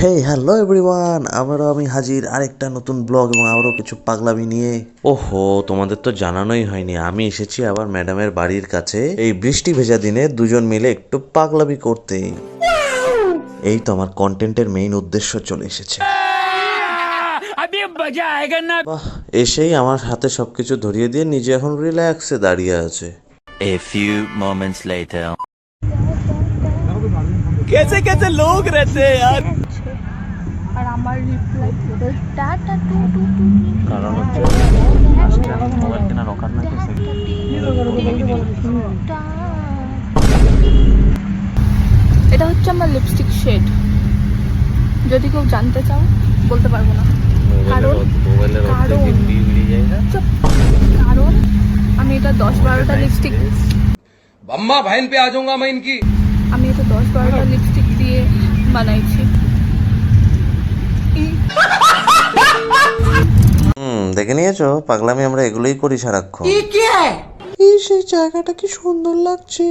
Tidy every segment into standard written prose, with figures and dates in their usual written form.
Hey hello everyone, আবারও আমি হাজির আরেকটা নতুন ব্লগ এবং আবারও কিছু পাগলামি নিয়ে। ওহো, তোমাদের তো জানানোই হয়নি, আমি এসেছি আবার ম্যাডামের বাড়ির কাছে এই বৃষ্টি ভেজা দিনে দুজন মিলে একটু পাগলামি করতে। এই তো আমার কন্টেন্টের মেইন উদ্দেশ্য চলে এসেছে। বাহ, এসেই আমার হাতে সবকিছু ধরিয়ে দিয়ে নিজে এখন রিল্যাক্সে দাঁড়িয়ে আছে। A few moments later. कैसे कैसे लोग रहते हैं यार। আর আমার reply tata two two two কারণ হচ্ছে মোবাইল কেনার অকার না এটা হচ্ছে আমার লিপস্টিক শেড। যদি কেউ জানতে চাও বলতে পারবো না, কারণ চুপ, কারণ আমি এটা 10-12টা লিপস্টিক अम्मा बहन पे आ जाऊंगा मैं इनकी। আমি এটা 10-12টা লিপস্টিক দিয়ে বানাইছি। দেখে নিয়েছো, পাগলামি আমরা এগুলোই করি সারাক্ষণ। সেই জায়গাটা কি সুন্দর লাগছে।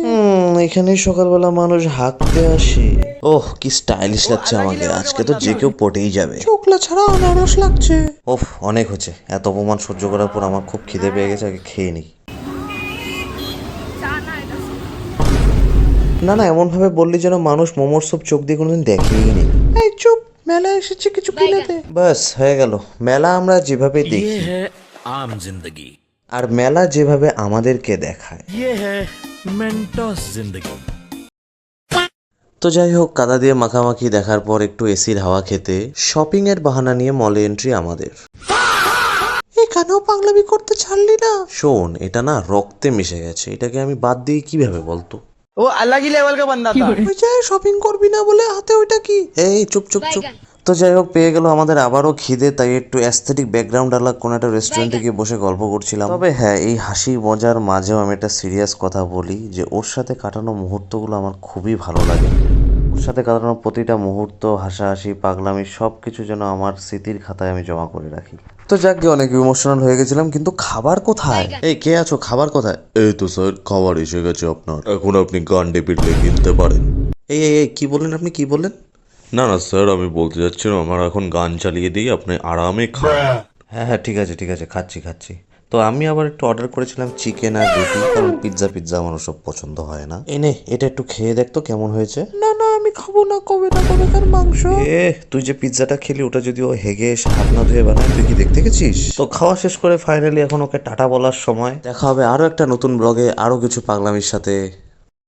এখানে সকালবেলা মানুষ হাঁকতে আসে। ওহ, কি স্টাইলিশ লাগছে আমাকে, আজকে তো যে কেউ পটেই যাবে। চোখলা ছাড়া আনারস লাগছে। ওহ, অনেক হচ্ছে, এত অপমান সহ্য করার পর আমার খুব খিদে পেয়ে গেছে, আগে খেয়ে নিই। না না, এমন ভাবে বললি যেন মানুষ মোমোর সব চোখ দিয়ে কোনোদিন দেখেই নেই। এই চুপ, মেলা এসেছে কিছু কিনে দে। বাস হয়ে গেল। মেলা আমরা যেভাবে দেখি आम जिंदगी আর মেলা যেভাবে আমাদেরকে দেখায়। ये है मेंटोस जिंदगी। তো যাই হোক, কাদা দিয়ে মাখামাখি দেখার পর একটু এসির হাওয়া খেতে শপিং এর বাহানা নিয়ে মলে এন্ট্রি আমাদের। এখানেও পাগলামি করতে ছাড়লি না। শোন, এটা না রক্তে মিশে গেছে, এটাকে আমি বাদ দিয়ে কিভাবে বলতো। वो अलग ही लेवल का बंदा था। ওই যে শপিং করবি না বলে হাতে ওইটা কি। এই চুপ চুপ চুপ। তো যাই হোক, পেয়ে গেল আমাদের আবারও খিদে, তাই একটু অ্যাস্থেটিক ব্যাকগ্রাউন্ড আলাদা কোনো একটা রেস্টুরেন্টে গিয়ে বসে গল্প করছিলাম। তবে হ্যাঁ, এই হাসি মজার মাঝেও আমি একটা সিরিয়াস কথা বলি যে ওর সাথে কাটানো মুহূর্তগুলো আমার খুবই ভালো লাগে। ওর সাথে কাটানো প্রতিটা মুহূর্ত, হাসাহাসি, পাগলামি সব কিছু যেন আমার স্মৃতির খাতায় আমি জমা করে রাখি। তো যাক গিয়ে অনেক ইমোশনাল হয়ে গেছিলাম, কিন্তু খাবার কোথায়? এই কে আছো, খাবার কোথায়? এই তো স্যার, খাবার এসে গেছে আপনার, এখন আপনি গান্ডে পিটলে কিনতে পারেন। এই এই এই, কি বললেন আপনি, কি বললেন? না না স্যার, আমি বলতে যাচ্ছিলাম আমার এখন গান চালিয়ে দিই, আপনি আরামে খান। হ্যাঁ হ্যাঁ, ঠিক আছে ঠিক আছে, খাচ্ছি খাচ্ছি। তো আমি আবার একটু অর্ডার করেছিলাম চিকেন আর রুটি, কারণ পিৎজা আমার সব পছন্দ হয় না। এনে এটা একটু খেয়ে দেখ তো কেমন হয়েছে। না না, আমি খাবো না, কবে না কবে কার মাংস। তুই যে পিৎজাটা খেলি ওটা যদি ও হেগে এসে হাত না ধুয়ে বানায়, তুই কি দেখতে গেছিস? তো খাওয়া শেষ করে ফাইনালি এখন ওকে টাটা বলার সময়। দেখা হবে আরো একটা নতুন ব্লগে আরো কিছু পাগলামির সাথে।